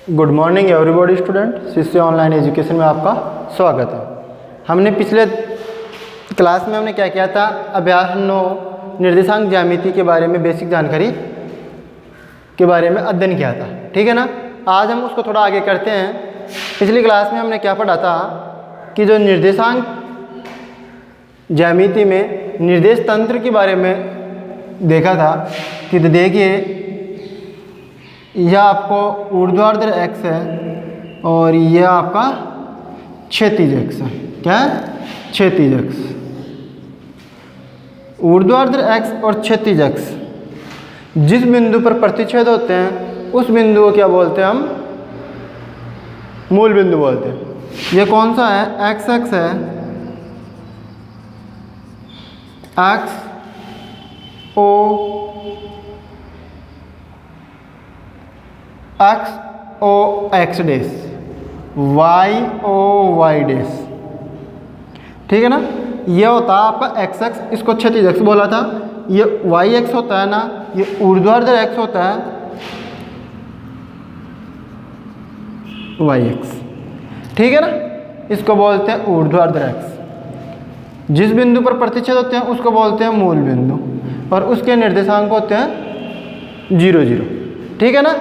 Good morning everybody student, शिष्य online education में आपका स्वागत है। हमने पिछले क्लास में हमने क्या किया था, अभ्यास 9 निर्देशांक ज्यामिति के बारे में बेसिक जानकारी के बारे में अध्ययन किया था। ठीक है ना। आज हम उसको थोड़ा आगे करते हैं। पिछली क्लास में हमने क्या पढ़ा था कि जो निर्देशांक ज्यामिति में निर्देश तंत्र के बारे में देखा था कि देखिए यह आपको ऊर्ध्वाधर एक्स है और यह आपका क्षैतिज एक्स है। क्या है? क्षैतिज एक्स। ऊर्ध्वाधर एक्स और क्षैतिज एक्स जिस बिंदु पर प्रतिच्छेद होते हैं उस बिंदु को क्या बोलते हैं? हम मूल बिंदु बोलते हैं। ये कौन सा है? एक्स एक्स है। X O X O X dash, Y O Y dash. ठीक है ना। ये होता है आपका एक्स एक्स, इसको क्षैतिज एक्स बोला था। ये वाई एक्स होता है ना, ये ऊर्ध्वाधर एक्स होता है, वाई एक्स। ठीक है ना। इसको बोलते हैं ऊर्ध्वाधर एक्स। जिस बिंदु पर प्रतिच्छेद होते हैं उसको बोलते हैं मूल बिंदु और उसके निर्देशांक होते हैं 0 0। ठीक है ना।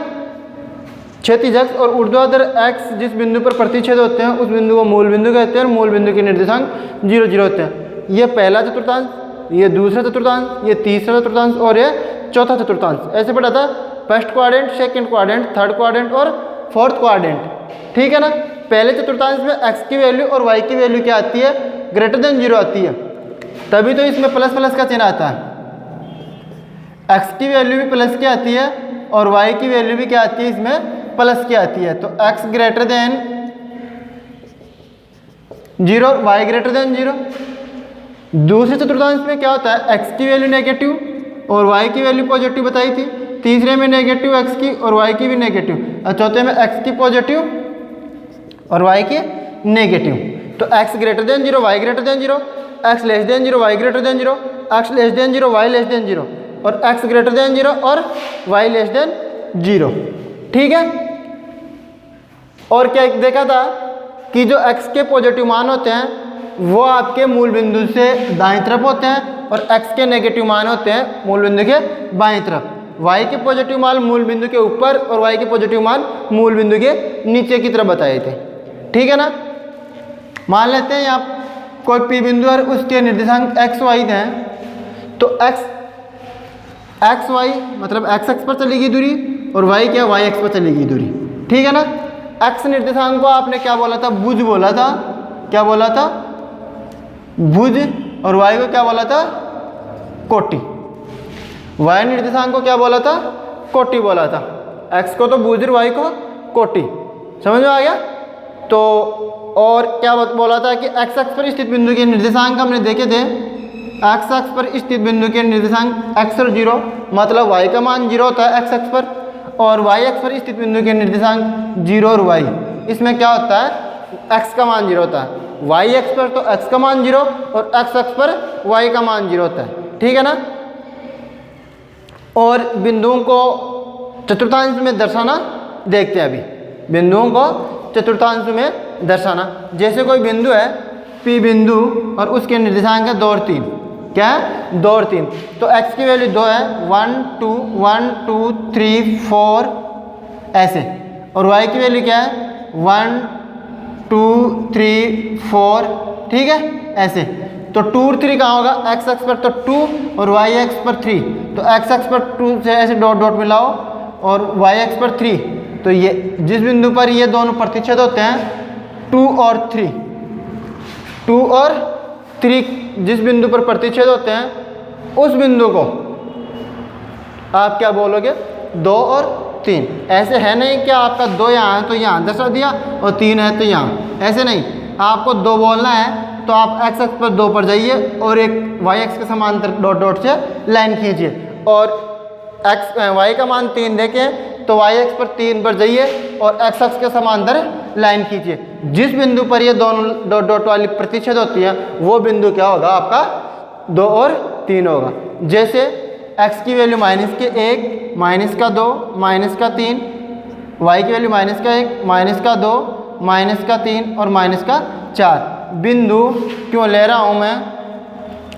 क्षैतिज एक्स और ऊर्ध्वाधर एक्स जिस बिंदु पर प्रतिच्छेद होते हैं उस बिंदु को मूल बिंदु कहते हैं और मूल बिंदु के निर्देशांक 0 0 होते हैं। ये पहला चतुर्थांश, ये दूसरा चतुर्थांश, ये तीसरा चतुर्थांश और ये चौथा चतुर्थांश। ऐसे पढ़ा था, first quadrant, second quadrant, third quadrant और फोर्थ क्वाड्रेंट। ठीक है ना। पहले चतुर्थांश में एक्स की वैल्यू और वाई की वैल्यू क्या आती है? ग्रेटर देन 0 आती है। तभी तो इसमें प्लस प्लस का चिन्ह आता है। एक्स की वैल्यू भी प्लस की आती है और वाई की वैल्यू भी क्या आती है? इसमें प्लस की आती है। तो x greater than 0, y greater than 0। दूसरे चतुर्थांश में क्या होता है? x की वैल्यू नेगेटिव और y की वैल्यू पॉजिटिव बताई थी। तीसरे में नेगेटिव x की और y की भी नेगेटिव और चौथे में x की पॉजिटिव और y की नेगेटिव। तो x greater than 0, y greater than 0, x less than 0, y greater than 0, x less than 0, y less than 0 और x ग्रेटर देन 0 और y लेस देन 0। ठीक है। और क्या देखा था कि जो x के पॉजिटिव मान होते हैं वो आपके मूल बिंदु से दाईं तरफ होते हैं और x के नेगेटिव मान होते हैं मूल बिंदु के बाईं तरफ। y के पॉजिटिव मान मूल बिंदु के ऊपर और y के पॉजिटिव मान मूल बिंदु के नीचे की तरफ बताए थे। ठीक है ना। मान लेते हैं यहाँ कोई p बिंदु और उसके निर्देशांक x y हैं। तो x y मतलब x एक्स पर चलेगी दूरी और y क्या? y एक्स पर चलेगी दूरी। ठीक है ना। x निर्देशांक को आपने क्या बोला था? भुज बोला था। क्या बोला था? भुज। और y को क्या बोला था? कोटि। y निर्देशांक को क्या बोला था? कोटि बोला था। x को तो भुज और y को कोटि। समझ में आ गया? तो और क्या बोला था कि x अक्ष पर स्थित बिंदु के निर्देशांक हमने देखे थे। x अक्ष पर स्थित बिंदु के निर्देशांक x और 0, मतलब y का मान 0 होता है x अक्ष पर और y अक्ष पर स्थित बिंदु के निर्देशांक 0 और y। इसमें क्या होता है? x का मान 0 होता है। y अक्ष पर तो x का मान 0 और x अक्ष पर y का मान 0 होता है। ठीक है ना। और बिंदुओं को चतुर्थांश में दर्शाना देखते हैं अभी। बिंदुओं को चतुर्थांश में दर्शाना, जैसे कोई बिंदु है P बिंदु और उसके निर्देशांक है 2 और 3। क्या है? 2 और 3। तो x की वैल्यू 2 है, 1 2 1 2 3 4 ऐसे। और y की वैल्यू क्या है? 1 2 3 4। ठीक है, ऐसे। तो 2 और 3 कहाँ होगा? x अक्ष पर तो 2 और y अक्ष पर 3। तो x अक्ष पर 2 से ऐसे डॉट डॉट मिलाओ और y अक्ष पर 3। तो ये जिस बिंदु पर ये दोनों प्रतिच्छेद होते हैं 2 और 3, 2 और 3 जिस बिंदु पर प्रतिच्छेद होते हैं उस बिंदु को आप क्या बोलोगे? 2 और 3। ऐसे है नहीं कि आपका 2 यहाँ है तो यहाँ दर्शा दिया और 3 है तो यहाँ, ऐसे नहीं। आपको 2 बोलना है तो आप x अक्ष पर 2 पर जाइए और एक y अक्ष के समांतर डॉट डॉट से लाइन खींचिए और y का मान 3 देखें तो y अक्ष पर 3 पर जाइए और x अक्ष के समांतर लाइन खींचिए। जिस बिंदु पर ये दोनों डॉट डॉट वाली प्रतिच्छेद होती है वो बिंदु क्या होगा? आपका 2 और 3 होगा। जैसे x की वैल्यू -1, -2, -3 y की वैल्यू -1, -2, -3 और -4 बिंदु क्यों ले रहा हूँ मैं,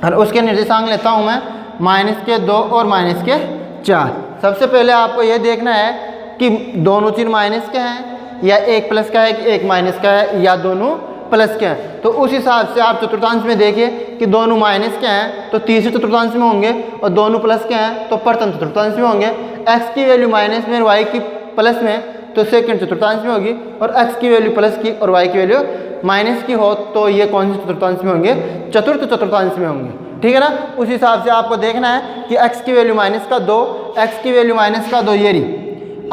और उसके निर्देशांक लेता हूँ मैं -2 और -4। सबसे पहले आपको यह देखना है कि दोनों चीज़ माइनस के हैं, या एक प्लस का है कि एक माइनस का है, या दोनों प्लस के हैं। तो उस हिसाब से आप चतुर्थांश में देखिए कि दोनों माइनस के हैं तो तीसरे चतुर्थांश में होंगे, और दोनों प्लस के हैं तो प्रथम चतुर्थांश में होंगे। x की वैल्यू माइनस में और y की प्लस में तो सेकंड चतुर्थांश में होगी, और x की वैल्यू प्लस की और y की वैल्यू माइनस की हो तो ये कौन से चतुर्थांश में होंगे, चतुर्थ चतुर्थांश में होंगे। ठीक है ना। उस हिसाब से आपको देखना है कि x की वैल्यू -2, x की वैल्यू -2 ये रही।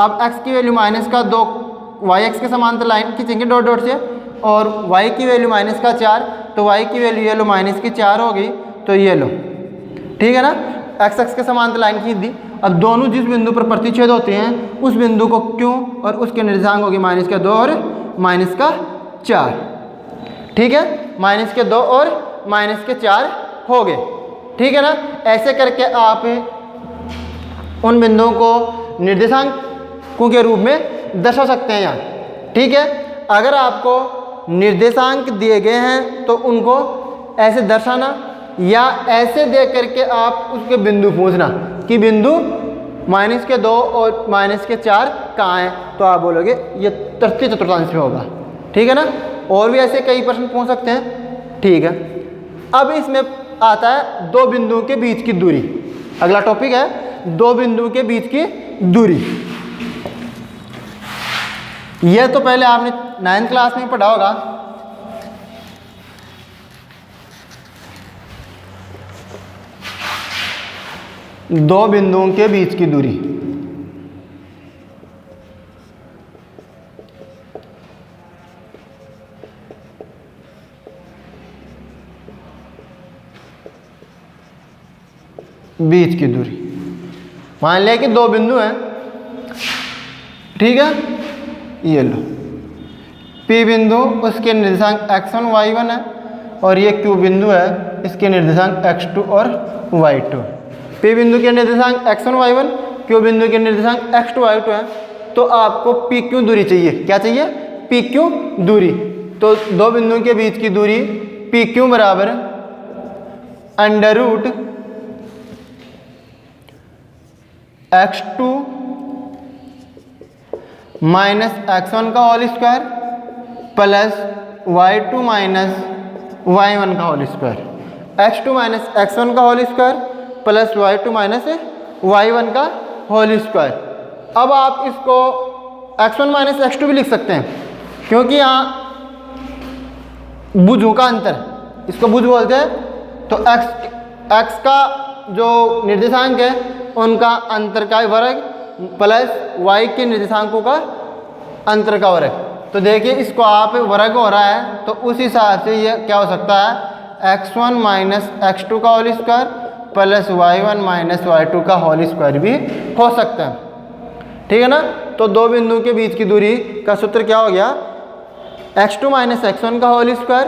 अब x की वैल्यू -2 yx के समांतर लाइन खींचेंगे डॉट डॉट से, और y की वैल्यू -4 तो y की वैल्यू ये लो -4 हो गई, तो ये लो। ठीक है ना। x के समांतर लाइन खींच दी। अब दोनों जिस बिंदु पर प्रतिच्छेद होते हैं उस बिंदु को क्यों और उसके निर्देशांक होगी -2 और -4। ठीक है, -2 और -4 हो गए। ठीक है ना। ऐसे करके आप उन बिंदुओं को निर्देशांकों के रूप में दर्शा सकते हैं यहाँ। ठीक है। अगर आपको निर्देशांक दिए गए हैं तो उनको ऐसे दर्शाना, या ऐसे दे करके आप उसके बिंदु पूछना कि बिंदु -2 और -4 कहाँ हैं, तो आप बोलोगे ये तृतीय चतुर्थांश में होगा। ठीक है ना। और भी ऐसे कई प्रश्न पूछ सकते हैं। ठीक है। अब इसमें आता है दो बिंदुओं के बीच की दूरी। अगला टॉपिक है दो बिंदुओं के बीच की दूरी। यह तो पहले आपने 9th क्लास में पढ़ा होगा। दो बिंदुओं के बीच की दूरी। बीच की दूरी मान लिया कि दो बिंदु हैं। ठीक है। ये लो P बिंदु, उसके निर्देशांक x1 y1 है, और ये Q बिंदु है, इसके निर्देशांक x2 और y2। P बिंदु के निर्देशांक x1 y1, Q बिंदु के निर्देशांक x2 y2 है। तो आपको PQ दूरी चाहिए। क्या चाहिए? PQ दूरी। तो दो बिंदुओं के बीच की दूरी PQ बराबर √ x2 माइनस x1 का whole square plus y2 minus y1 का whole square. x2 minus x1 का whole square plus y2 minus y1 का होल स्क्वायर। अब आप इसको x1 माइनस x2 भी लिख सकते हैं, क्योंकि यहाँ भुजों का अंतर, इसको भुज बोलते हैं। तो x का जो निर्देशांक है उनका अंतर का वर्ग प्लस y के निर्देशांकों का अंतर का वर्ग। तो देखिए इसको आप वर्ग हो रहा है तो उस हिसाब से ये क्या हो सकता है, x1 माइनस x2 का whole square plus y1 minus y2 का होल स्क्वायर भी हो सकता है। ठीक है ना। तो दो बिंदुओं के बीच की दूरी का सूत्र क्या हो गया, x2 माइनस x1 का whole square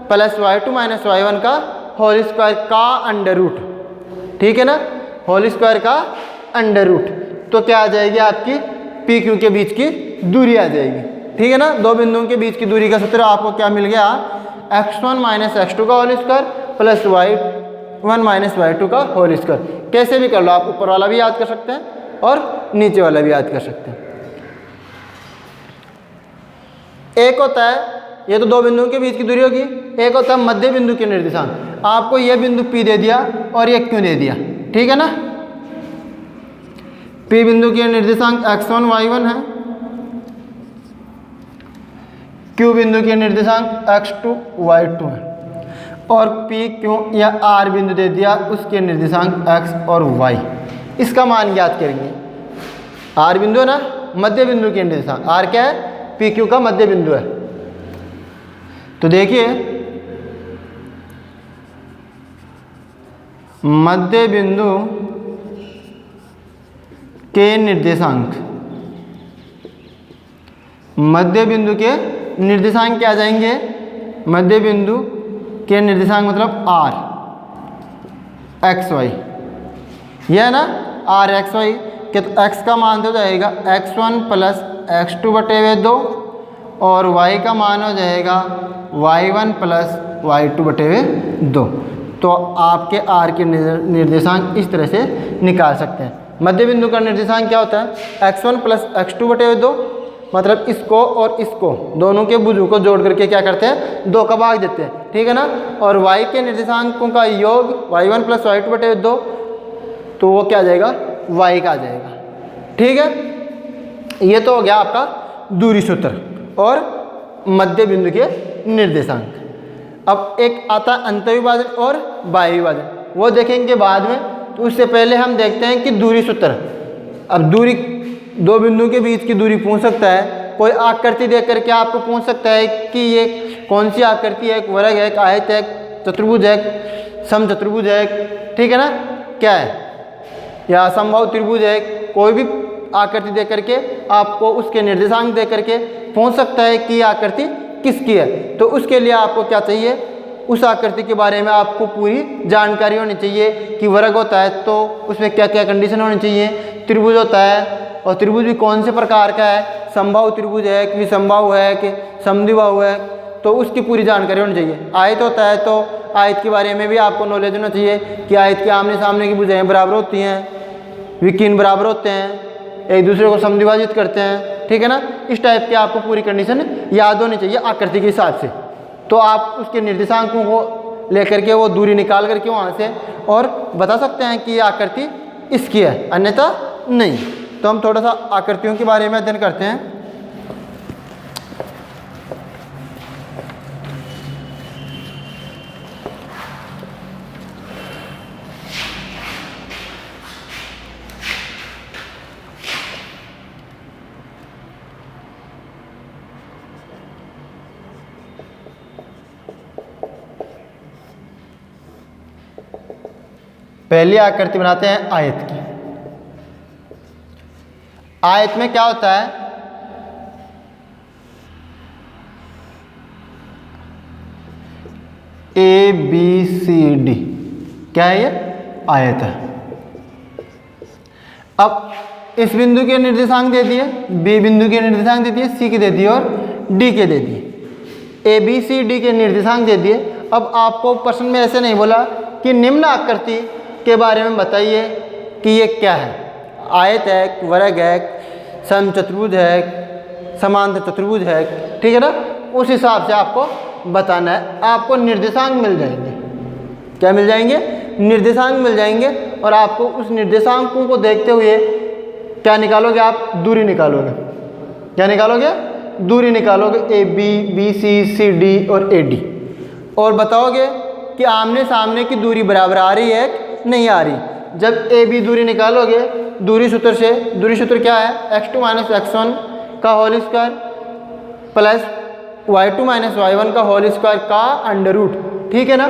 plus y2 minus y1 का होल स्क्वायर का अंडर रूट। ठीक है ना। होल स्क्वायर का अंडर रूट। तो क्या आ जाएगी आपकी PQ के बीच की दूरी आ जाएगी। ठीक है ना। दो बिंदुओं के बीच की दूरी का सूत्र आपको क्या मिल गया, x1 माइनस x2 का whole square plus y1 minus y2 का होल स्क्वायर। कैसे भी कर लो आप, ऊपर वाला भी याद कर सकते हैं और नीचे वाला भी याद कर सकते हैं। एक होता है, ये तो दो बिंदुओं के बीच की दूरी होगी। एक होता है मध्य बिंदु के निर्देशांक। आपको यह बिंदु P दे दिया और ये Q दे दिया। ठीक है ना। P बिंदु के निर्देशांक x1 y1 है, Q बिंदु के निर्देशांक x2 y2 है, और PQ या R बिंदु दे दिया, उसके निर्देशांक x और y। इसका मान ज्ञात करेंगे। R बिंदु है ना, मध्य बिंदु के निर्देशांक। R क्या है, PQ का मध्य बिंदु है। तो देखिए मध्य बिंदु के निर्देशांक, मध्य बिंदु के निर्देशांक क्या आ जाएंगे, मध्य बिंदु के निर्देशांक मतलब r x y, यह है ना r x y के। तो x का मान हो जाएगा x1 प्लस x2/2 और y का मान हो जाएगा y1 प्लस y2/2। तो आपके r के निर्देशांक इस तरह से निकाल सकते हैं। मध्य बिंदु का निर्देशांक क्या होता है? x1 प्लस x2/2, मतलब इसको और इसको दोनों के भुजों को जोड़ करके क्या करते हैं? 2 का भाग देते हैं, ठीक है ना। और y के निर्देशांकों का योग y1 प्लस y2/2, तो वो क्या आ जाएगा? y का आ जाएगा, ठीक है। ये तो हो गया आपका दूरी सूत्र और मध्य बिंदु के निर्देशांक। अब एक आता अंतःविभाजन और बाह्य विभाजन, वो देखेंगे बाद में। तो उससे पहले हम देखते हैं कि दूरी सूत्र। अब दूरी, दो बिंदु के बीच की दूरी पूछ सकता है, कोई आकृति देख करके आपको पूछ सकता है कि ये कौन सी आकृति है, एक वर्ग है, एक आयत है, चतुर्भुज है, समचतुर्भुज है, ठीक है ना, क्या है, या समबाहु त्रिभुज है। कोई भी आकृति देख करके आपको उसके निर्देशांक देख करके पूछ सकता है कि आकृति किसकी है। तो उसके लिए आपको क्या चाहिए? उस आकृति के बारे में आपको पूरी जानकारी होनी चाहिए कि वर्ग होता है तो उसमें क्या क्या कंडीशन होनी चाहिए, त्रिभुज होता है और त्रिभुज भी कौन से प्रकार का है, समबाहु त्रिभुज है कि विसमबाहु है कि समद्विबाहु है, तो उसकी पूरी जानकारी होनी चाहिए। आयत होता है तो आयत के बारे में भी आपको नॉलेज होना चाहिए कि आयत के आमने सामने की भुजाएं बराबर होती हैं, विकीर्ण बराबर होते हैं, एक दूसरे को समद्विभाजित करते हैं, ठीक है ना। इस टाइप की आपको पूरी कंडीशन याद होनी चाहिए आकृति के हिसाब से। तो आप उसके निर्देशांकों को लेकर के वो दूरी निकाल करके वहाँ से और बता सकते हैं कि ये आकृति इसकी है, अन्यथा नहीं। तो हम थोड़ा सा आकृतियों के बारे में अध्ययन करते हैं। पहली आकृति बनाते हैं आयत की। आयत में क्या होता है? ए बी सी डी, क्या है ये? आयत है। अब इस बिंदु के निर्देशांक दे दिए, बी बिंदु के निर्देशांक दे दिए, सी के दे दिए और डी के दे दिए। ए बी सी डी के निर्देशांक दे दिए। अब आपको प्रश्न में ऐसे नहीं बोला कि निम्न आकृति के बारे में बताइए कि ये क्या है, आयत है, वर्ग है, समचतुर्भुज है, समांतर चतुर्भुज है, ठीक है ना। उस हिसाब से आपको बताना है। आपको निर्देशांक मिल जाएंगे। क्या मिल जाएंगे? निर्देशांक मिल जाएंगे। और आपको उस निर्देशांकों को देखते हुए क्या निकालोगे? आप दूरी निकालोगे। क्या निकालोगे? दूरी निकालोगे, A B, B C, C D और ए डी। और बताओगे कि आमने सामने की दूरी बराबर आ रही है नहीं आ रही। जब ए बी दूरी निकालोगे दूरी सूत्र से, दूरी सूत्र क्या है? x2 माइनस x1 का whole square plus y2 minus y1 का होल स्क्वायर का अंडर रूट, ठीक है ना।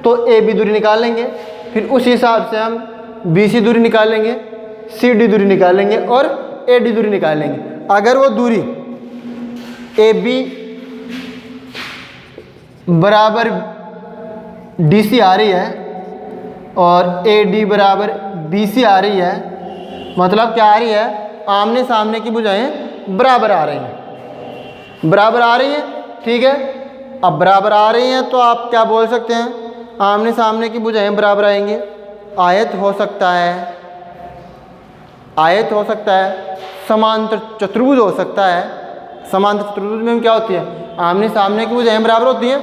तो ए बी दूरी निकाल लेंगे, फिर उस हिसाब से हम बी सी दूरी निकाल लेंगे, सी डी दूरी निकाल लेंगे और ए डी दूरी निकाल लेंगे। अगर वो दूरी ए बी बराबर डी सी आ रही है और ए डी बराबर बी सी आ रही है, मतलब क्या आ रही है? आमने सामने की भुजाएं बराबर आ रही हैं, बराबर आ रही हैं, ठीक है। अब बराबर आ रही हैं तो आप क्या बोल सकते हैं? आमने सामने की भुजाएं बराबर आएंगे। आयत हो सकता है, आयत हो सकता है, समांतर चतुर्भुज हो सकता है। समांतर चतुर्भुज में क्या होती है? आमने सामने की भुजाएं बराबर होती हैं।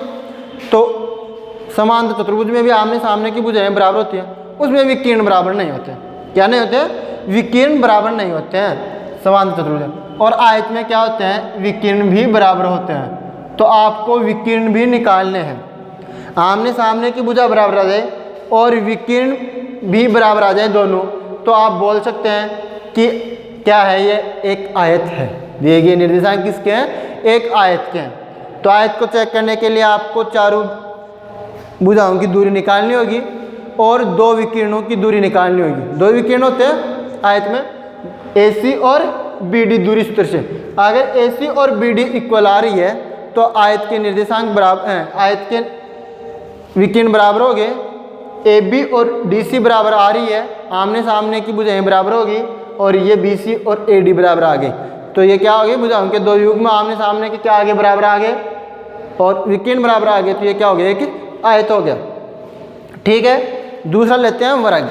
तो समांतर चतुर्भुज में भी आमने सामने की भुजाएं बराबर होती हैं, उसमें विकीर्ण बराबर नहीं होते। क्या नहीं होते? विकीर्ण बराबर नहीं होते हैं समांतर चतुर्भुज। और आयत में क्या होते हैं? विकीर्ण भी बराबर होते हैं। तो आपको विकीर्ण भी निकालने हैं। आमने सामने की भुजा बराबर आ जाए और विकीर्ण भी बराबर आ जाए दोनों, तो आप बोल सकते हैं कि क्या है? ये एक आयत है। दिए गए निर्देशांक किसके हैं? एक आयत के हैं। तो आयत को चेक करने के लिए आपको चारों भुजाओं की दूरी निकालनी होगी और दो विकीर्णों की दूरी निकालनी होगी। दो विकीर्ण होते हैं आयत में, AC और BD दूरी सूत्र से। अगर AC और BD इक्वल आ रही है तो आयत के निर्देशांक बराबर हैं, आयत के विकीर्ण बराबर हो गए। AB और DC बराबर आ रही है, आमने सामने की भुजाएं बराबर होगी और ये BC और AD बराबर आ गई। तो ये क्या हो गया, भुजाओं के दो युग्म आमने सामने के क्या आगे बराबर आ गए और विकीर्ण बराबर आ गए, तो ये क्या हो गया, एक आयत हो गया। ठीक है, दूसरा लेते हैं वर्ग।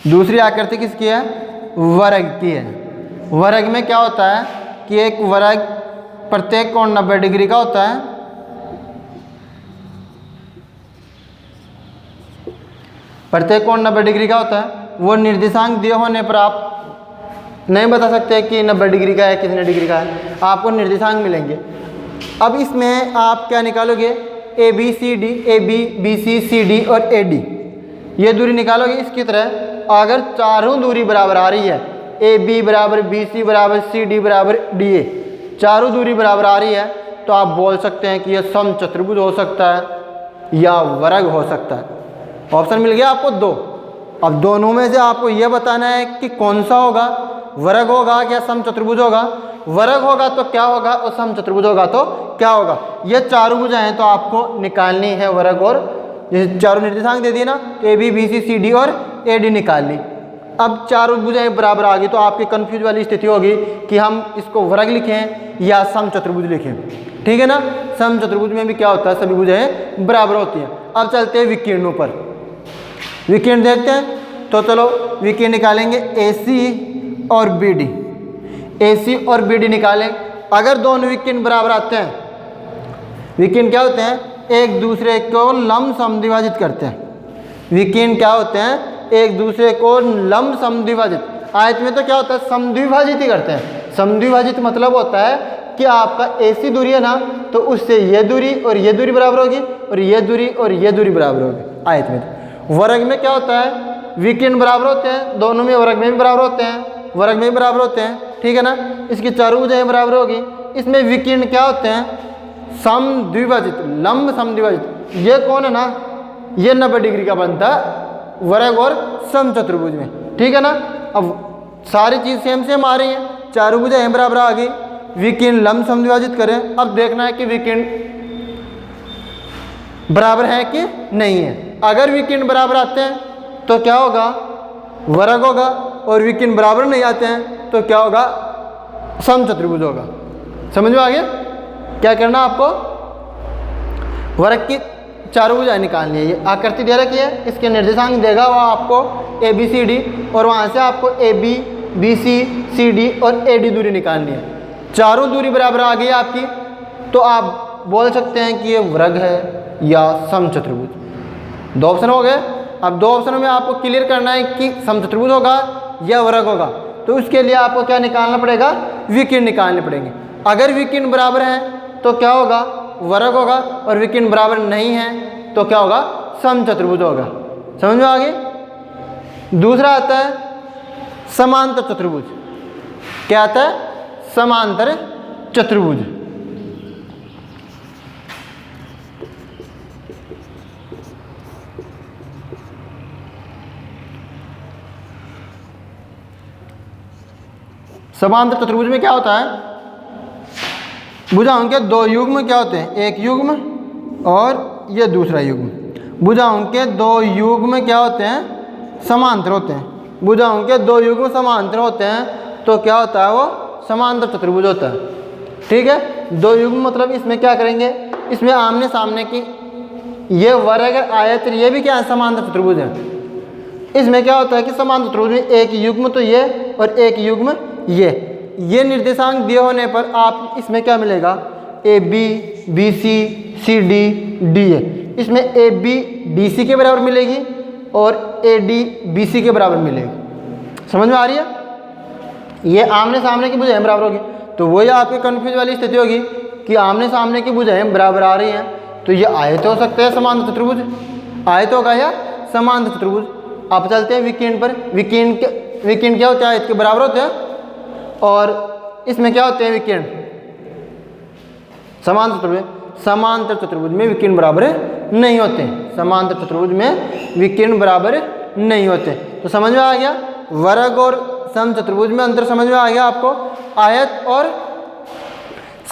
दूसरी आकृति किसकी है, वर्ग की है। वर्ग में क्या होता है कि एक वर्ग प्रत्येक कोण 90 डिग्री का होता है। प्रत्येक कोण 90 डिग्री का होता है। वो निर्देशांक दिए होने पर आप नहीं बता सकते कि 90 डिग्री का है कितने डिग्री का है, आपको निर्देशांक मिलेंगे। अब इसमें आप क्या निकालोगे, A B C D, A B B C C D और ए डी, ये दूरी निकालोगे। इसकी तरह अगर चारों दूरी बराबर आ रही है, ए बी बराबर बी सी बराबर सी डी बराबर डी ए, चारों दूरी बराबर आ रही है, तो आप बोल सकते हैं कि यह समचतुर्भुज हो सकता है या वर्ग हो सकता है। ऑप्शन मिल गया आपको दो। अब दोनों में से आपको यह बताना है कि कौन सा होगा, वर्ग होगा या समचतुर्भुज होगा। वर्ग होगा तो क्या होगा और समचतुर्भुज होगा तो क्या होगा। ये चारों भुजाएं तो आपको निकालनी है वर्ग और, जैसे चारों निर्देशांक दे दिए ना, A B B C C D और ए डी निकाल ली। अब चारों भुजाएं बराबर आ गई तो आपकी कंफ्यूज वाली स्थिति होगी कि हम इसको वर्ग लिखें या समचतुर्भुज लिखें। ठीक है ना, समचतुर्भुज में भी क्या होता है, सभी भुजाएं बराबर होती हैं। अब चलते हैं विकीर्णों पर। विकीर्ण देखते हैं, तो चलो विकीर्ण निकालेंगे ए सी और बी डी। ए सी और बी डी निकालें। अगर दोनों विकीर्ण बराबर आते हैं, विकीर्ण क्या होते हैं, एक दूसरे को लंब समद्विभाजित करते हैं। विकीर्ण क्या होते हैं, एक दूसरे को लंब समद्विभाजित। आयत में तो क्या होता है, समद्विभाजित ही करते हैं। समद्विभाजित मतलब होता है कि आपका ए सी दूरी है ना, तो उससे ये दूरी और ये दूरी बराबर होगी और ये दूरी और ये दूरी बराबर होगी आयत में। वर्ग में क्या होता है, विकीर्ण बराबर होते हैं, दोनों में वर्ग में भी बराबर होते हैं, वर्ग में भी बराबर होते हैं। ठीक है ना, इसकी चारों भुजाएं बराबर होगी। इसमें विकीर्ण क्या होते हैं, समद्विभाजित, लंब समद्विभाजित। ये कौन है ना, ये 90 डिग्री का बनता है वर्ग और समचतुर्भुज में। ठीक है ना, अब सारी चीज़ सेम सेम आ रही है, चारों भुजाएं बराबर आ गई। विकीर्ण लंब समद्विभाजित करें। अब देखना है कि विकीर्ण बराबर है कि नहीं है। अगर विकीर्ण बराबर आते हैं तो क्या होगा, वर्ग होगा, और विकीर्ण बराबर नहीं आते हैं तो क्या होगा, समचतुर्भुज होगा। समझ में आ गया। क्या करना आपको, वर्ग की चारों भुजाएं निकालनी है। ये आकृति दे रखी है, इसके निर्देशांक देगा वो आपको ए बी सी डी, और वहाँ से आपको A B B C C D और ए डी दूरी निकालनी है। चारों दूरी बराबर आ गई आपकी, तो आप बोल सकते हैं कि ये वर्ग है या समचतुर्भुज। दो ऑप्शन हो गए। अब दो ऑप्शनों में आपको क्लियर करना है कि समचतुर्भुज होगा या वर्ग होगा, तो उसके लिए आपको क्या निकालना पड़ेगा, विकीर्ण निकालने पड़ेंगे। अगर विकीर्ण बराबर है तो क्या होगा, वर्ग होगा, और विकीर्ण बराबर नहीं है तो क्या होगा, समचतुर्भुज होगा। समझ में आ गई। दूसरा आता है समांतर चतुर्भुज। क्या आता है, समांतर चतुर्भुज। समांतर चतुर्भुज में क्या होता है, भुजाओं के दो युग्म क्या होते हैं, एक युग्म और ये दूसरा युग्म। भुजाओं के दो युग्म क्या होते हैं, समांतर होते हैं। भुजाओं के दो युग्म समांतर होते हैं तो क्या होता है, वो समांतर चतुर्भुज होता है। ठीक है, दो युग्म मतलब इसमें क्या करेंगे, इसमें आमने सामने की ये वर्ग आयत, ये भी क्या है, समांतर चतुर्भुज है। इसमें क्या होता है कि समांतर चतुर्भुज में एक युग्म तो ये और एक युग्म ये निर्देशांक दिए होने पर आप इसमें क्या मिलेगा, A B B C C D D A. इसमें ए बी डी सी के बराबर मिलेगी और ए डी बी सी के बराबर मिलेगी। समझ में आ रही है। ये आमने सामने की भुजाएं बराबर होगी, तो वही आपके कन्फ्यूज वाली स्थिति होगी कि आमने सामने की भुजाएं बराबर आ रही हैं, तो ये आयत हो सकते हैं समांतर चतुर्भुज, आयत होगा या समांतर चतुर्भुज। आप चलते हैं विकीर्ण पर। विकीर्ण क्या होता है, आयत के बराबर होते हैं, और इसमें क्या होते हैं विकीर्ण, समांतर चतुर्भुज। समांतर चतुर्भुज में विकीर्ण बराबर नहीं होते। समांतर चतुर्भुज में विकीर्ण बराबर नहीं होते। तो समझ में आ गया, वर्ग और समचतुर्भुज में अंतर समझ में आ गया आपको। आयत और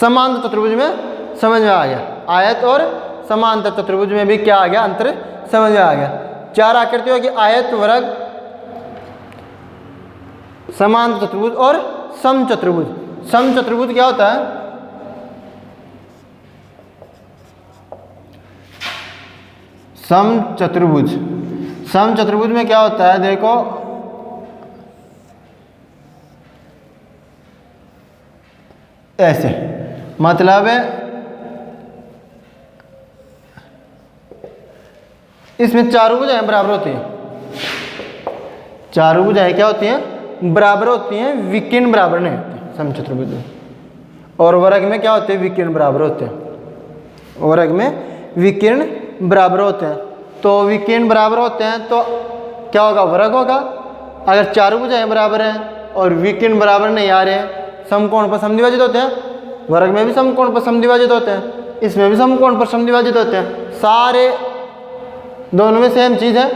समांतर चतुर्भुज में समझ में आ गया। आयत और समांतर चतुर्भुज में भी क्या आ गया, अंतर समझ में आ गया। चार आकृतियों की आयत, वर्ग, समांतर चतुर्भुज और समचतुर्भुज। समचतुर्भुज क्या होता है? समचतुर्भुज, समचतुर्भुज में क्या होता है देखो, ऐसे, मतलब इसमें चारों भुजाएं बराबर होती हैं। चारों भुजाएं क्या होती हैं? बराबर होती हैं, विकीर्ण बराबर नहीं होते समचतुर्भुज में। और वर्ग में क्या होते हैं? विकीर्ण बराबर होते हैं। वर्ग में विकीर्ण बराबर होते हैं। तो विकीर्ण बराबर होते हैं तो क्या होगा? वर्ग होगा। अगर चारों भुजाएं बराबर हैं और विकीर्ण बराबर नहीं आ रहे हैं, समकोण पर समद्विभाजित होते हैं। वर्ग में भी समकोण पर समद्विभाजित होते हैं, इसमें भी समकोण पर समद्विभाजित होते हैं। सारे दोनों में सेम चीज़ है,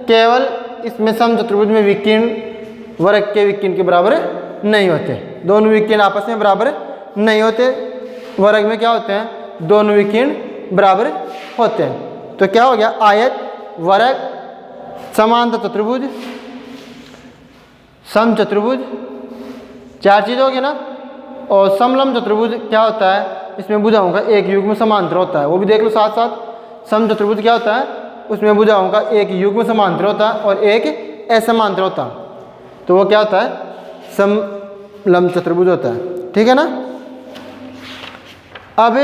केवल इसमें समचतुर्भुज में विकीर्ण वर्ग के विकीर्ण के बराबर नहीं होते। दोनों विकीर्ण आपस में बराबर नहीं होते। वर्ग में क्या होते हैं? दोनों विकीर्ण बराबर होते हैं। तो क्या हो गया? आयत, वर्ग, समांतर चतुर्भुज, समचतुर्भुज, चार चीज हो गई ना। और समलंब चतुर्भुज क्या होता है? इसमें भुजाओं का एक युग्म समांतर होता है, वो भी देख लो साथ साथ। समचतुर्भुज क्या होता है? उसमें भुजाओं का एक युग्म समांतर होता है और एक असमांतर होता है। तो वो क्या होता है? समलंब चतुर्भुज होता है। ठीक है ना। अब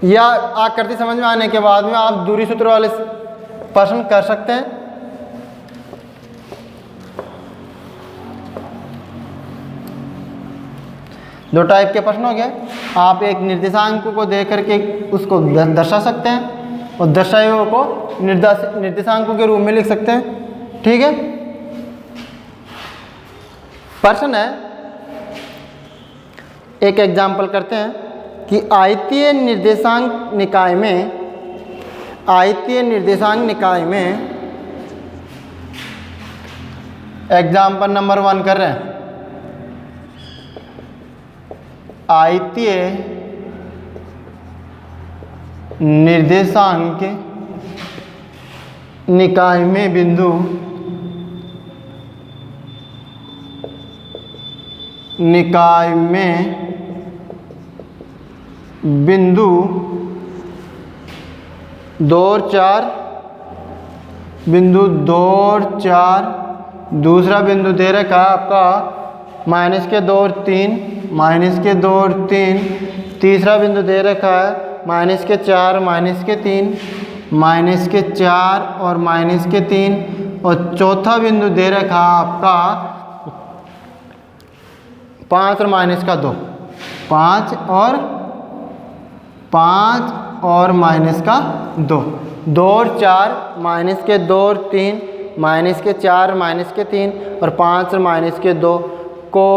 या आकृति समझ में आने के बाद में आप दूरी सूत्र वाले प्रश्न कर सकते हैं। दो टाइप के प्रश्न हो गए। आप एक निर्देशांक को देख करके उसको दर्शा सकते हैं और दर्शाए हुए को निर्देशांकों के रूप में लिख सकते हैं। ठीक है। प्रश्न है, एक एग्जाम्पल करते हैं कि आयतीय निर्देशांक निकाय में एग्जाम्पल नंबर 1 कर रहे हैं। आयतीय निर्देशांक निकाय में बिंदु दो और चार, बिंदु 2 और 4, दूसरा बिंदु दे रखा है आपका -2 और 3, -2 और 3, तीसरा बिंदु दे रखा है -4, -3, -4 और -3, और चौथा बिंदु दे रखा है आपका 5 और -2, 5 और -2, 2 और 4, -2 और 3, -4, -3 और 5 और -2 को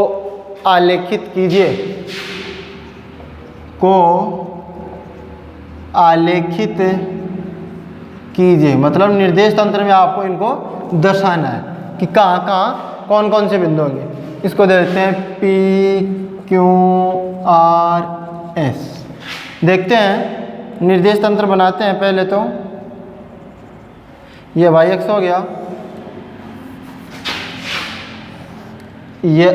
आलेखित कीजिए। मतलब निर्देश तंत्र में आपको इनको दर्शाना है कि कहाँ कहाँ कौन कौन से बिंदु होंगे। इसको दे देते हैं P, Q, R, S। देखते हैं, निर्देश तंत्र बनाते हैं। पहले तो ये y अक्ष हो गया, ये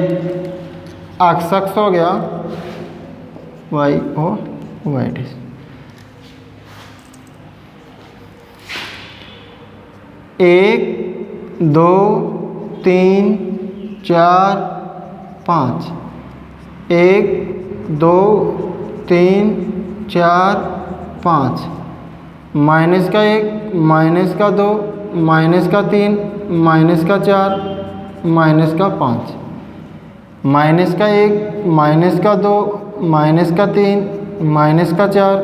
x अक्ष हो गया, y और y डी। एक, 2, 3, 4, 5, 1, 2, 3, 4, 5, -1, -2, -3, -4, -5, -1, -2, -3, -4,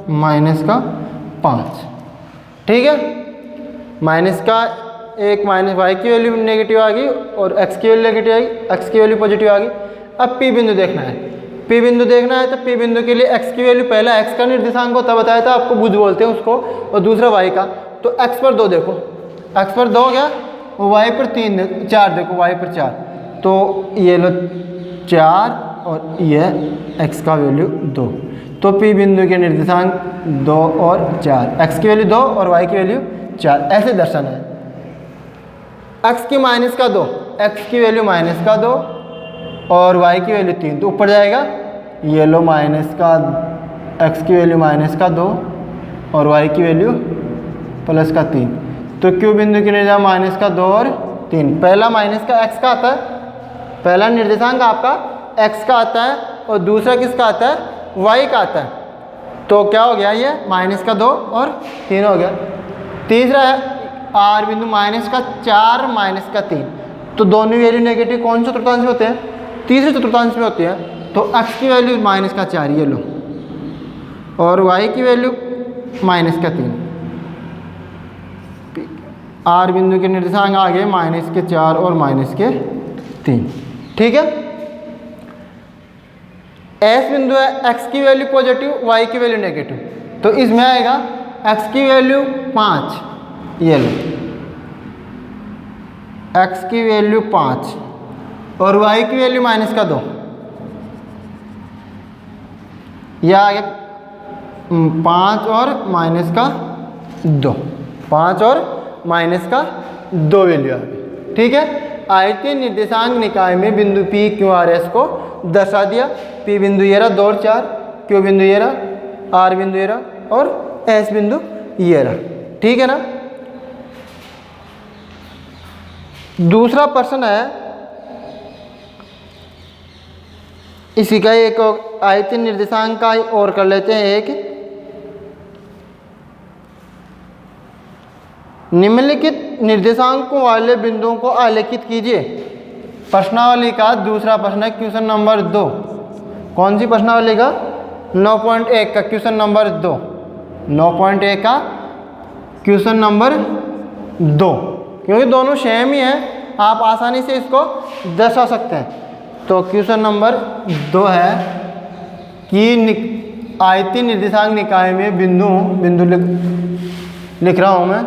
-5। ठीक है। -1 y की वैल्यू नेगेटिव आ गई और x की वैल्यू नेगेटिव आ गई, x की वैल्यू पॉजिटिव आ गई। अब P बिंदु देखना है। P बिंदु देखना है तो P बिंदु के लिए x की वैल्यू, पहला x का निर्देशांक होता बताया था आपको, भुज बोलते हैं उसको, और दूसरा y का। तो x पर 2 देखो, x पर 2 हो गया, और y पर 4 देखो, y पर 4। तो ये लो 4 और ये x का वैल्यू 2। तो P बिंदु के निर्देशांक 2 और 4, x की वैल्यू 2 और y की वैल्यू 4, ऐसे दर्शाना है। x की -2 x की वैल्यू माइनस का 2 और y की वैल्यू 3, तो ऊपर जाएगा, ये लो माइनस का x की वैल्यू माइनस का 2 और y की वैल्यू प्लस का 3। तो Q बिंदु की निर्देशांक माइनस का 2 और 3। पहला माइनस का x का आता है, पहला निर्देशांक आपका x का आता है और दूसरा किसका आता है, y का आता है। तो क्या हो गया, ये माइनस का 2 और 3 हो गया। तीसरा है R बिंदु माइनस का 4 माइनस का 3। तो दोनों वैल्यू नेगेटिव कौन से चतुर्थांश में होते हैं, तीसरे चतुर्थांश में होते हैं। तो x की वैल्यू माइनस का 4 ये लो और y की वैल्यू माइनस का 3। R बिंदु के निर्देशांक आ गए माइनस के 4 और माइनस के 3। ठीक है। S बिंदु है, x की वैल्यू पॉजिटिव, y की वैल्यू नेगेटिव। तो इसमें आएगा x की वैल्यू 5, ये लो x की वैल्यू 5 और y की वैल्यू माइनस का 2। यह आ गया 5 और माइनस का 2, 5 और माइनस का 2 वैल्यू आ गई। ठीक है। आयतीय निर्देशांक निकाय में बिंदु P Q R S को दर्शा दिया। P बिंदु ये रहा 2 और 4, Q बिंदु ये रहा, R बिंदु ये रहा और S बिंदु ये रहा। ठीक है ना। दूसरा प्रश्न है, इसी का एक आयतीय निर्देशांक का और कर लेते हैं। एक निम्नलिखित निर्देशांकों वाले बिंदुओं को आलेखित कीजिए। प्रश्नावली का दूसरा प्रश्न है, क्वेश्चन नंबर 2। कौन सी प्रश्नावली का, 9.1 का क्वेश्चन नंबर 2। 9.1 का क्वेश्चन नंबर 2, क्योंकि दोनों सेम ही हैं, आप आसानी से इसको दर्शा सकते हैं। तो क्वेश्चन नंबर 2 है कि आयतीय निर्देशांक निकाय में बिंदु लिख रहा हूँ मैं,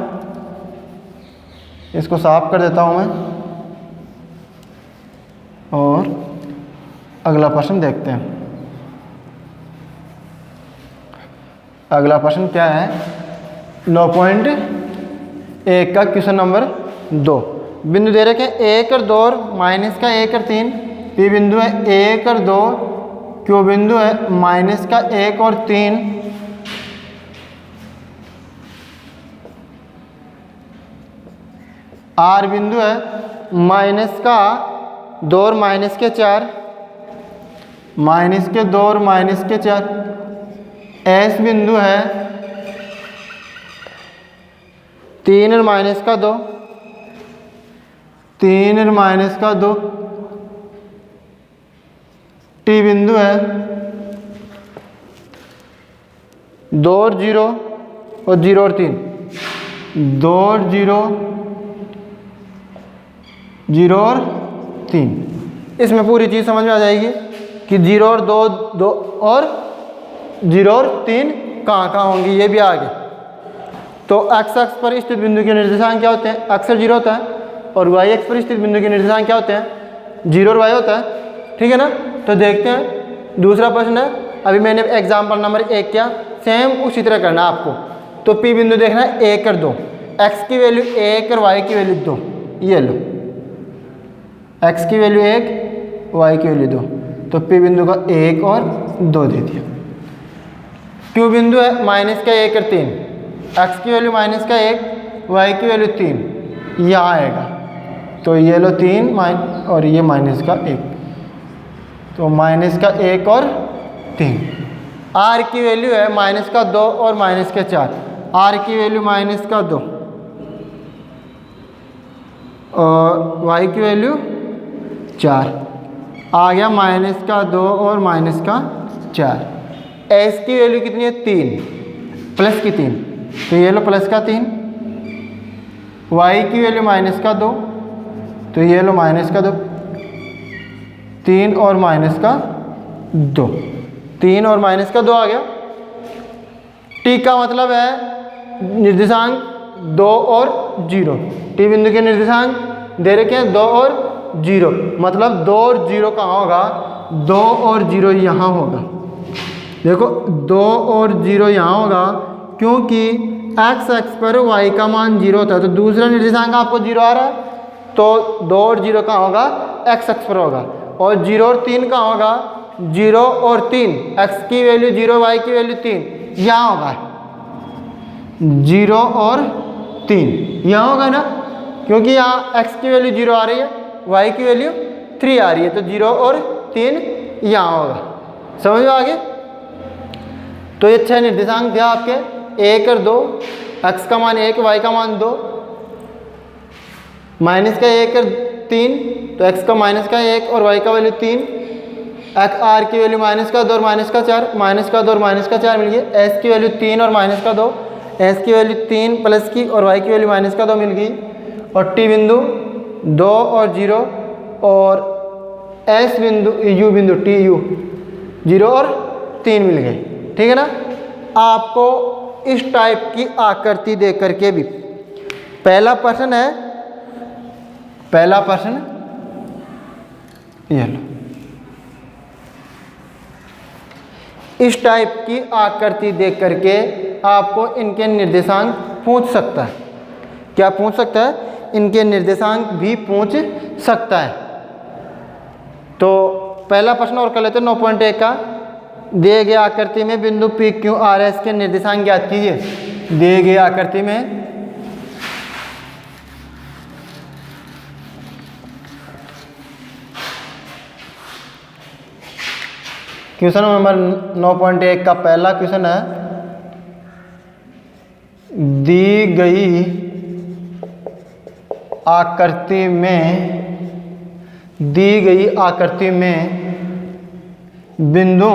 इसको साफ कर देता हूँ मैं और अगला प्रश्न देखते हैं। अगला प्रश्न क्या है, 9.1 का क्वेश्चन नंबर 2। बिंदु दे रखे हैं 1 और 2 और माइनस का 1 और 3। P बिंदु है 1 और 2, Q बिंदु है माइनस का 1 और 3, R बिंदु है माइनस का 2 और माइनस के 4, माइनस के 2 और माइनस के 4। S बिंदु है 3 और माइनस का 2, 3 और माइनस का 2। T बिंदु है 2 और 0 और 0 और 3, 2 और 0, 0 और 3। इसमें पूरी चीज़ समझ में आ जाएगी कि 0 और 2, 2 और 0 और 3 कहाँ कहाँ होंगी, ये भी आ गए। तो x अक्ष पर स्थित बिंदु के निर्देशांक क्या होते हैं, x और 0 होता है, और y अक्ष पर स्थित बिंदु के निर्देशांक क्या होते हैं, 0 और y होता है। ठीक है ना। तो देखते हैं दूसरा प्रश्न है। अभी मैंने एग्जाम्पल नंबर 1 किया, सेम उसी तरह करना है आपको। तो P बिंदु देखना है 1 और 2, x की वैल्यू 1 और y की वैल्यू 2, ये लो x की वैल्यू 1, y की वैल्यू 2। तो P बिंदु का 1 और 2 दे दिया। Q बिंदु है माइनस का 1 और 3, x की वैल्यू माइनस का 1, y की वैल्यू 3, यहाँ आएगा। तो ये लो 3 और ये माइनस का 1, तो माइनस का 1 और 3। R की वैल्यू है माइनस का 2 और माइनस का 4, R की वैल्यू माइनस का 2 और y की वैल्यू 4 आ गया, माइनस का 2 और माइनस का 4। S की वैल्यू कितनी है, 3 प्लस की 3, तो ये लो प्लस का 3। y की वैल्यू माइनस का 2, तो ये लो माइनस का 2, 3 और माइनस का 2, 3 और माइनस का 2 आ गया। T का मतलब है निर्देशांक 2 और 0। T बिंदु के निर्देशांक दे रखे हैं 2 और 0, मतलब 2 और 0 कहाँ होगा, 2 और 0 यहाँ होगा। देखो 2 और 0 यहाँ होगा, क्योंकि x अक्ष पर y का मान 0 होता है। तो दूसरा निर्देशांक आपको 0 आ रहा है, तो 2 और 0 कहाँ होगा, एक्स अक्ष पर होगा। और 0 और 3 कहाँ होगा, 0 और 3, एक्स की वैल्यू 0, वाई की वैल्यू 3, यहाँ होगा 0 और 3, यहाँ होगा ना, क्योंकि यहाँ एक्स की वैल्यू 0 आ रही है, वाई की वैल्यू 3 आ रही है, तो 0 और 3 यहाँ होगा। समझ में आ गया। तो ये 6 निर्देशांक थे आपके, 1 और 2, एक्स का मान 1, वाई का मान 2, माइनस का 1 और 3, तो एक्स का माइनस का 1 और वाई का वैल्यू 3, आर की वैल्यू माइनस का 2 और माइनस का 4, माइनस का 2 और माइनस का 4 मिल गई। एस की वैल्यू 3 और माइनस का 2, एस की वैल्यू 3 प्लस की और वाई की वैल्यू माइनस का 2 मिल गई। और टी बिंदु 2 और 0 और एस बिंदु यू बिंदु टी यू 0 और 3 मिल गए। ठीक है ना। आपको इस टाइप की आकृति दे करके भी पहला प्रश्न है, पहला प्रश्न ये लो, इस टाइप की आकृति देख करके आपको इनके निर्देशांक पूछ सकता है। क्या पूछ सकता है, इनके निर्देशांक भी पूछ सकता है। तो पहला प्रश्न और कर लेते हैं 9.1 का। दिए गए आकृति में बिंदु पी क्यू आर एस के निर्देशांक ज्ञात कीजिए। दिए गए आकृति में क्वेश्चन नंबर 9.1 का पहला क्वेश्चन है, दी गई आकृति में बिंदु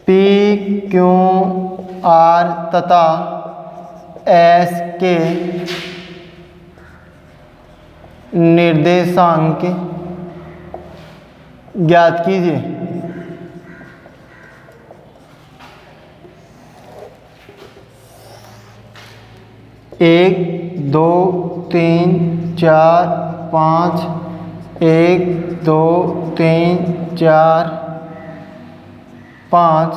पी क्यू आर तथा एस के निर्देशांक ज्ञात कीजिए। एक, दो, तीन, चार, पाँच, 1, 2, 3, 4, 5,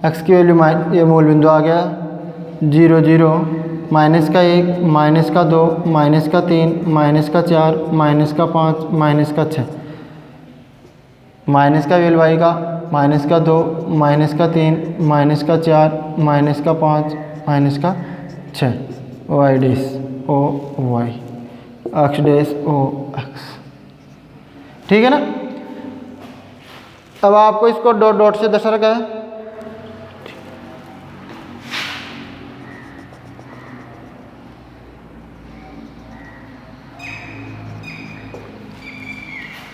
एक्स की वैल्यू ये मूल बिंदु आ गया 0, 0, माइनस का 1, माइनस का 2, माइनस का 3, माइनस का 4, माइनस का 5, माइनस का 6, माइनस का वैल्यू आएगा माइनस का 2, माइनस का 3, माइनस का 4, माइनस का 5, माइनस का 6, y dash o y, x dash o x. ठीक है ना। अब आपको इसको डॉट डॉट से दर्शा रखा है।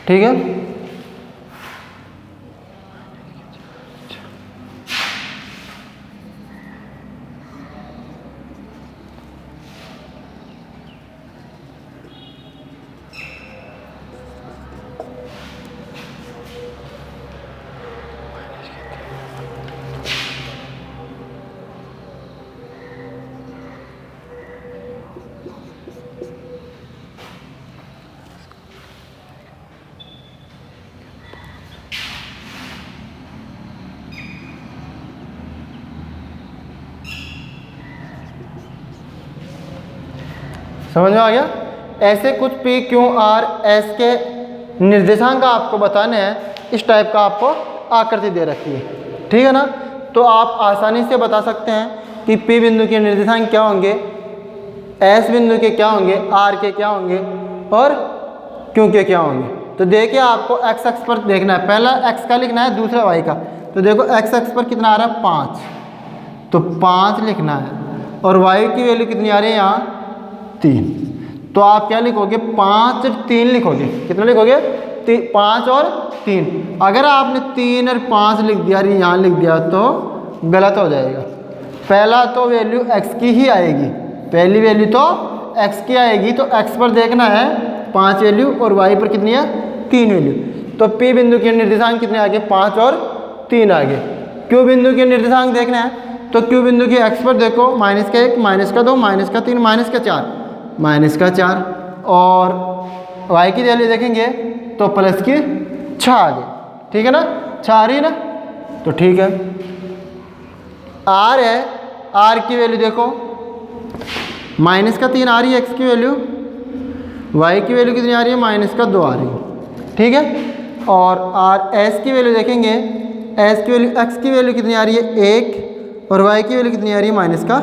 ठीक है। समझ में आ गया। ऐसे कुछ पी क्यू आर एस के निर्देशांक आपको बताने हैं। इस टाइप का आपको आकृति दे रखी है। ठीक है ना। तो आप आसानी से बता सकते हैं कि पी बिंदु के निर्देशांक क्या होंगे, एस बिंदु के क्या होंगे, आर के क्या होंगे और क्यू के क्या होंगे। तो देखिए आपको एक्स अक्ष पर देखना है, पहला एक्स का लिखना है, दूसरा वाई का। तो देखो एक्स अक्ष पर कितना आ रहा है 5, तो 5 लिखना है और वाई की वैल्यू कितनी आ रही है यहाँ 3। तो आप क्या लिखोगे 5 और 3 लिखोगे। कितना लिखोगे 5 और 3। अगर आपने 3 और 5 लिख दिया और यहाँ लिख दिया तो गलत हो जाएगा। पहला तो वैल्यू x की ही आएगी, पहली वैल्यू तो x की आएगी। तो x पर देखना है 5 वैल्यू और y पर कितनी है 3 वैल्यू। तो P बिंदु के निर्देशांक कितने आगे 5 और 3 आगे। Q बिंदु के निर्देशांक देखना है तो Q बिंदु के x पर देखो -1, -2, -3, -4, -4 और y की वैल्यू देखेंगे तो प्लस की 6 आगे। ठीक है ना, 6 आ रही है ना। तो ठीक है, r है, r की वैल्यू देखो माइनस का 3 आ रही है एक्स की वैल्यू, वाई की वैल्यू कितनी आ रही है, माइनस का 2 आ रही है, ठीक है। और आर एस की वैल्यू देखेंगे, एस की वैल्यू एक्स की वैल्यू कितनी आ रही है 1 और वाई की वैल्यू कितनी आ रही है माइनस का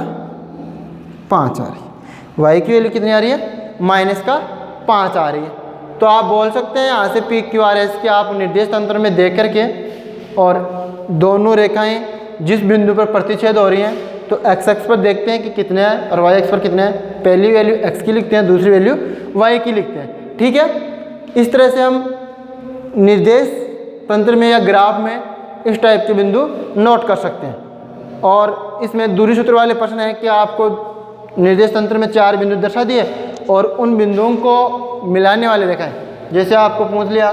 5 आ रही है, वाई की वैल्यू कितनी आ रही है माइनस का 5 आ रही है। तो आप बोल सकते हैं यहाँ से पी क्यू आर एस की आप निर्देश तंत्र में देख करके और दोनों रेखाएं जिस बिंदु पर प्रतिच्छेद हो रही हैं तो एक्स एक्स पर देखते हैं कि कितने हैं और वाई एक्स पर कितने हैं। पहली वैल्यू एक्स की लिखते हैं, दूसरी वैल्यू वाई की लिखते हैं, ठीक है। इस तरह से हम निर्देश तंत्र में या ग्राफ में इस टाइप के बिंदु नोट कर सकते हैं। और इसमें दूरी सूत्र वाले प्रश्न है कि आपको निर्देश तंत्र में 4 बिंदु दर्शा दिए और उन बिंदुओं को मिलाने वाले दिखाएं। जैसे आपको पूछ लिया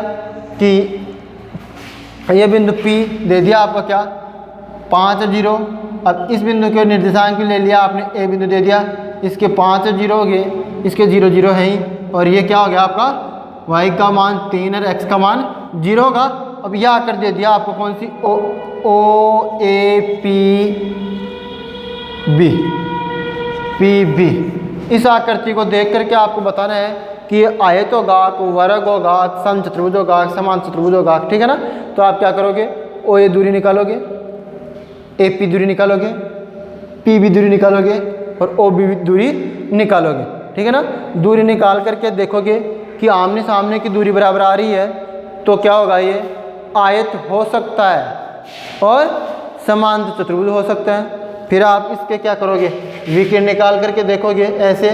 कि ये बिंदु P दे दिया आपका क्या 5 और 0, अब इस बिंदु के निर्देशांक ले लिया आपने, ए बिंदु दे दिया, इसके 5 और 0 हो गए, इसके 0 0 है ही, और ये क्या हो गया आपका y का मान 3 और x का मान 0 होगा। अब यह आकर दे दिया आपको कौन सी ओ ए पी बी। इस आकृति को देख करके आपको बताना है कि ये आयत होगा, वर्ग होगा, समचतुर्भुज होगा, समान चतुर्भुज होगा, ठीक है ना। तो आप क्या करोगे, ओ ए दूरी निकालोगे, ए पी दूरी निकालोगे, पी बी दूरी निकालोगे और ओ बी दूरी निकालोगे, ठीक है ना। दूरी निकाल करके देखोगे कि आमने सामने की दूरी बराबर आ रही है तो क्या होगा, ये आयत हो सकता है और समान चतुर्भुज हो सकता है। फिर आप इसके क्या करोगे, विकिरण निकाल करके देखोगे ऐसे,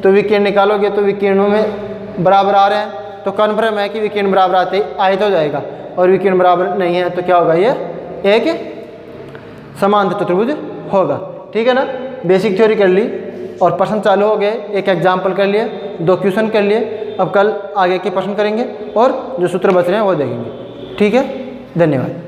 तो विकिरण निकालोगे तो विकिरणों में बराबर आ रहे हैं तो कन्फर्म है कि विकिरण बराबर आते ही आयत हो जाएगा, और विकिरण बराबर नहीं है तो क्या होगा, ये एक समान चतुर्भुज होगा, ठीक है ना। बेसिक थ्योरी कर ली और प्रश्न चालू हो गए, एक एग्जाम्पल कर लिए, 2 क्वेश्चन कर लिए। अब कल आगे के प्रश्न करेंगे और जो सूत्र बच रहे हैं वो देखेंगे, ठीक है। धन्यवाद।